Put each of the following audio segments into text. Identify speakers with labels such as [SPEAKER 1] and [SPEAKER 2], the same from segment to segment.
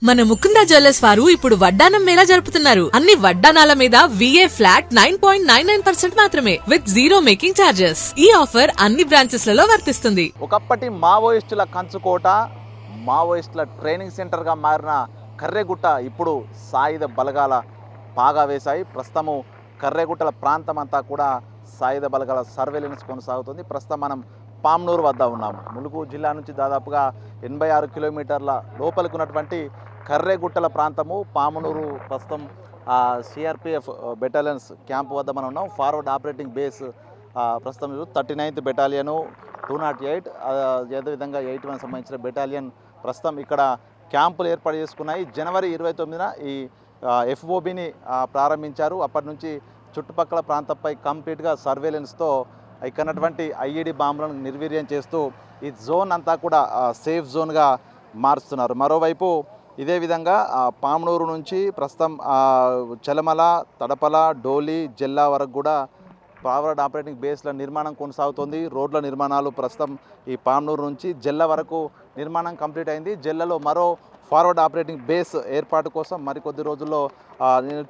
[SPEAKER 1] మన ముకుంద జ్యువెలర్స్ వారు ఇప్పుడు వడ్డానం మేళా జరుపుతున్నారు. అన్ని వడ్డానాల మీద VA ఫ్లాట్ 9.99% మాత్రమే విత్ జీరో మేకింగ్ చార్జెస్. ఈ ఆఫర్ అన్ని బ్రాంచెస్ లలో వర్తిస్తుంది.
[SPEAKER 2] ఒకప్పటి మావోయిస్టుల కంచుకోట, మావోయిస్టుల ట్రైనింగ్ సెంటర్ గా మారిన కర్రెగుట్ట ఇప్పుడు సాయుధ బలగాల పాగా వేశాయి. ప్రస్తుతము కర్రెగుట్టల ప్రాంతం అంతా కూడా సాయుధ బలగాల సర్వేలెన్స్ కొనసాగుతుంది. ప్రస్తుతం మనం పామ్నూరు వద్ద ఉన్నాము. ములుగు జిల్లా నుంచి దాదాపుగా 86 కిలోమీటర్ల లోపలికి ఉన్నటువంటి కర్రెగుట్టల ప్రాంతము పామునూరు. ప్రస్తుతం CRPF బెటాలియన్స్ క్యాంప్ వద్ద మనం ఉన్నాం. ఫార్వర్డ్ ఆపరేటింగ్ బేస్ ప్రస్తుతం 39th బెటాలియను 208 అదేవిధంగా 81 సంబంధించిన బెటాలియన్ ప్రస్తుతం ఇక్కడ క్యాంపులు ఏర్పాటు చేసుకున్నాయి. జనవరి 29న ఈ FOBని ప్రారంభించారు. అప్పటి నుంచి చుట్టుపక్కల ప్రాంతంపై కంప్లీట్గా సర్వేలెన్స్తో ఇక్కడటువంటి IED బాంబులను నిర్వీర్యం చేస్తూ ఈ జోన్ అంతా కూడా సేఫ్ జోన్గా మారుస్తున్నారు. మరోవైపు ఇదే విధంగా పామునూరు నుంచి ప్రస్తుతం చలమల, తడపల, డోలి, జెల్లా వరకు కూడా ఫార్వర్డ్ ఆపరేటింగ్ బేస్ల నిర్మాణం కొనసాగుతోంది. రోడ్ల నిర్మాణాలు ప్రస్తుతం ఈ పామునూరు నుంచి జెల్ల వరకు నిర్మాణం కంప్లీట్ అయింది. జెల్లలో మరో ఫార్వర్డ్ ఆపరేటింగ్ బేస్ ఏర్పాటు కోసం మరికొద్ది రోజుల్లో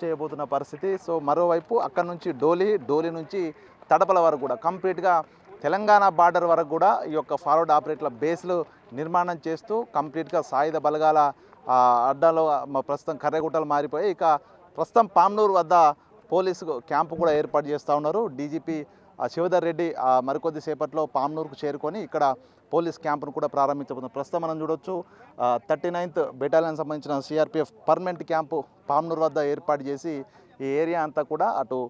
[SPEAKER 2] చేయబోతున్న పరిస్థితి. సో మరోవైపు అక్కడి నుంచి డోలి నుంచి తడపల వరకు కూడా కంప్లీట్గా తెలంగాణ బార్డర్ వరకు కూడా ఈ యొక్క ఫార్వర్డ్ ఆపరేటర్ల బేస్లు నిర్మాణం చేస్తూ కంప్లీట్గా సాయుధ బలగాల అడ్డాలో ప్రస్తుతం కర్రెగుట్టలు మారిపోయి ఇక ప్రస్తుతం పామ్నూరు వద్ద పోలీసు క్యాంపు కూడా ఏర్పాటు చేస్తూ ఉన్నారు. DGP శివధర్ రెడ్డి మరికొద్ది సేపట్లో పామ్నూరుకు చేరుకొని ఇక్కడ పోలీస్ క్యాంపును కూడా ప్రారంభించబోతున్నారు. ప్రస్తుతం మనం చూడొచ్చు 39th బెటాలియన్ సంబంధించిన CRPF పర్మనెంట్ క్యాంపు పామ్నూరు వద్ద ఏర్పాటు చేసి ఈ ఏరియా అంతా కూడా అటు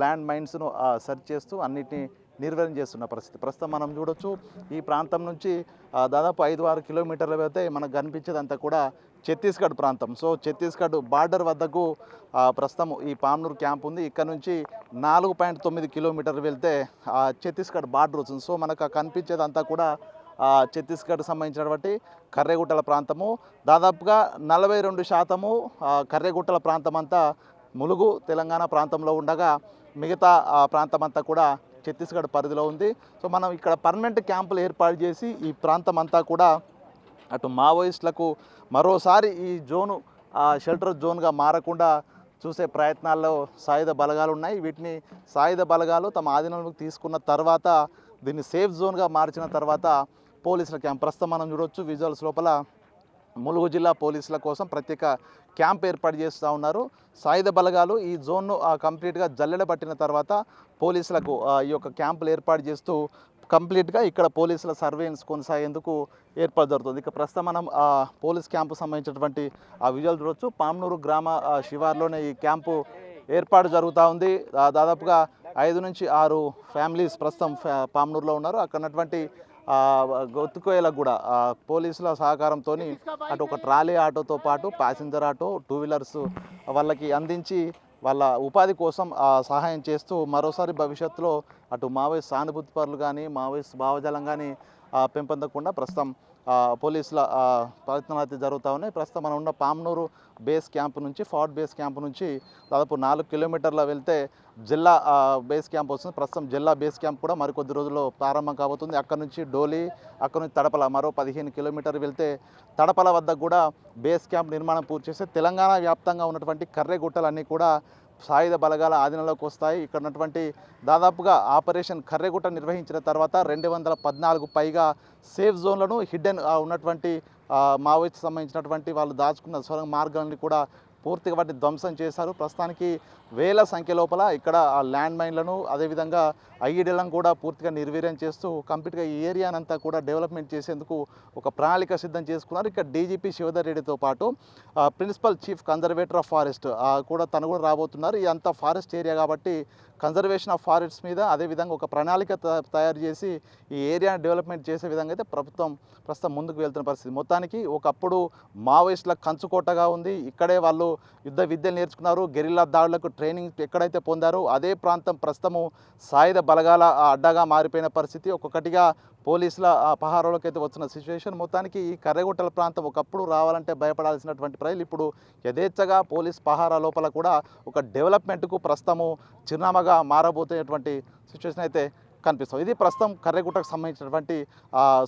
[SPEAKER 2] ల్యాండ్ మైన్స్ను సెర్చ్ చేస్తూ అన్నిటినీ నిర్వహణ చేస్తున్న పరిస్థితి. ప్రస్తుతం మనం చూడొచ్చు ఈ ప్రాంతం నుంచి దాదాపు 5-6 కిలోమీటర్ల వెళ్తే మనకు కనిపించేదంతా కూడా ఛత్తీస్గఢ్ ప్రాంతం. సో ఛత్తీస్గఢ్ బార్డర్ వద్దకు ప్రస్తుతం ఈ పామ్నూరు క్యాంప్ ఉంది. ఇక్కడ నుంచి 4.9 కిలోమీటర్లు వెళ్తే ఛత్తీస్గఢ్ బార్డర్ వస్తుంది. సో మనకు కనిపించేదంతా కూడా ఛత్తీస్గఢ్ సంబంధించినటువంటి కర్రెగుట్టల ప్రాంతము. దాదాపుగా 42% కర్రెగుట్టల ప్రాంతం అంతా ములుగు తెలంగాణ ప్రాంతంలో ఉండగా మిగతా ప్రాంతం అంతా కూడా ఛత్తీస్గఢ్ పరిధిలో ఉంది. సో మనం ఇక్కడ పర్మనెంట్ క్యాంపులు ఏర్పాటు చేసి ఈ ప్రాంతం అంతా కూడా అటు మావోయిస్టులకు మరోసారి ఈ జోను షెల్టర్ జోన్గా మారకుండా చూసే ప్రయత్నాల్లో సాయుధ బలగాలు ఉన్నాయి. వీటిని సాయుధ బలగాలు తమ ఆధీనంలోకి తీసుకున్న తర్వాత దీన్ని సేఫ్ జోన్గా మార్చిన తర్వాత పోలీసుల క్యాంప్ ప్రస్తుతం మనం చూడొచ్చు విజువల్స్ లోపల ములుగు జిల్లా పోలీసుల కోసం ప్రత్యేక క్యాంప్ ఏర్పాటు చేస్తూ ఉన్నారు. సాయుధ బలగాలు ఈ జోన్ను కంప్లీట్గా జల్లెడ పట్టిన తర్వాత పోలీసులకు ఈ యొక్క క్యాంపులు ఏర్పాటు చేస్తూ కంప్లీట్గా ఇక్కడ పోలీసుల సర్వేలెన్స్ కొనసాగేందుకు ఏర్పాటు జరుగుతుంది. ఇక ప్రస్తుతం మనం పోలీస్ క్యాంపు సంబంధించినటువంటి విజువల్ చూడవచ్చు. పామ్నూరు గ్రామ శివార్లోనే ఈ క్యాంపు ఏర్పాటు జరుగుతూ ఉంది. దాదాపుగా 5 నుంచి 6 ఫ్యామిలీస్ ప్రస్తుతం పామ్నూరులో ఉన్నారు. అక్కడ ఉన్నటువంటి గొత్తుకోయలకు కూడా పోలీసుల సహకారంతో అటు ఒక ట్రాలీ ఆటోతో పాటు ప్యాసింజర్ ఆటో 2 వీలర్స్ వాళ్ళకి అందించి వాళ్ళ ఉపాధి కోసం సహాయం చేస్తూ మరోసారి భవిష్యత్తులో అటు మావోయిస్ట్ సానుభూతి పరులు కానీ మావోయిస్ట్ భావజాలం కానీ పెంపొందకుండా ప్రస్తుతం పోలీసుల ప్రయత్నాలు అయితే జరుగుతూ ఉన్నాయి. ప్రస్తుతం మనం ఉన్న పామ్నూరు బేస్ క్యాంప్ నుంచి ఫార్వర్డ్ బేస్ క్యాంప్ నుంచి దాదాపు 4 కిలోమీటర్ల వెళ్తే జిల్లా బేస్ క్యాంప్ వస్తుంది. ప్రస్తుతం జిల్లా బేస్ క్యాంప్ కూడా మరికొద్ది రోజుల్లో ప్రారంభం కాబోతుంది. అక్కడ నుంచి డోలి, అక్కడ నుంచి తడపల మరో 15 కిలోమీటర్లు వెళ్తే తడపల వద్ద కూడా బేస్ క్యాంప్ నిర్మాణం పూర్తి చేస్తే తెలంగాణ వ్యాప్తంగా ఉన్నటువంటి కర్రెగుట్టలన్నీ కూడా సాయుధ బలగాల ఆధీనంలోకి వస్తాయి. ఇక్కడ ఉన్నటువంటి దాదాపుగా ఆపరేషన్ కర్రెగుట్ట నిర్వహించిన తర్వాత 214 పైగా సేఫ్ జోన్లను హిడ్డెన్ ఉన్నటువంటి మావోయిస్ట్ సంబంధించినటువంటి వాళ్ళు దాచుకున్న సొరంగ మార్గాన్ని కూడా పూర్తిగా వాటిని ధ్వంసం చేశారు. ప్రస్తుతానికి వేల సంఖ్య లోపల ఇక్కడ ల్యాండ్ మైన్లను అదేవిధంగా IEDలను కూడా పూర్తిగా నిర్వీర్యం చేస్తూ కంప్లీట్గా ఈ ఏరియానంతా కూడా డెవలప్మెంట్ చేసేందుకు ఒక ప్రణాళిక సిద్ధం చేసుకున్నారు. ఇక్కడ DGP శివధర్ రెడ్డితో పాటు principal chief conservator of forest కూడా తను కూడా రాబోతున్నారు. ఇదంతా ఫారెస్ట్ ఏరియా కాబట్టి కన్జర్వేషన్ ఆఫ్ ఫారెస్ట్స్ మీద అదేవిధంగా ఒక ప్రణాళిక తయారు చేసి ఈ ఏరియాని డెవలప్మెంట్ చేసే విధంగా అయితే ప్రభుత్వం ప్రస్తుతం ముందుకు వెళ్తున్న పరిస్థితి. మొత్తానికి ఒకప్పుడు మావోయిస్టుల కంచుకోటగా ఉంది. ఇక్కడే వాళ్ళు యుద్ధ విద్యలు నేర్చుకున్నారు. గెరిల్లా దాడులకు ట్రైనింగ్ ఎక్కడైతే పొందారో అదే ప్రాంతం ప్రస్తుతము సాయుధ బలగాల అడ్డాగా మారిపోయిన పరిస్థితి. ఒక్కొక్కటిగా పోలీసుల పహారాలోకి అయితే వచ్చిన సిచ్యువేషన్. మొత్తానికి ఈ కర్రెగుట్టల ప్రాంతం ఒకప్పుడు రావాలంటే భయపడాల్సినటువంటి ప్రజలు ఇప్పుడు యథేచ్ఛగా పోలీస్ పహారా లోపల కూడా ఒక డెవలప్మెంట్కు ప్రస్తుతము చిరునామాగా మారబోతున్నటువంటి సిచ్యువేషన్ అయితే కనిపిస్తాం. ఇది ప్రస్తుతం కర్రెగుట్టకు సంబంధించినటువంటి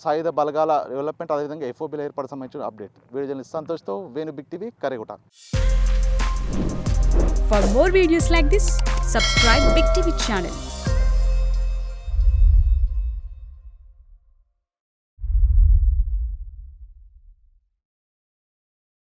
[SPEAKER 2] సాయుధ బలగాల డెవలప్మెంట్, అదేవిధంగా ఎఫ్ఓబీల ఏర్పాటు సంబంధించిన అప్డేట్. వీడియో జర్నలిస్ట్ సంతోష్తో Venu, big TV, Karregutta.
[SPEAKER 3] For more videos like this, subscribe Big TV channel.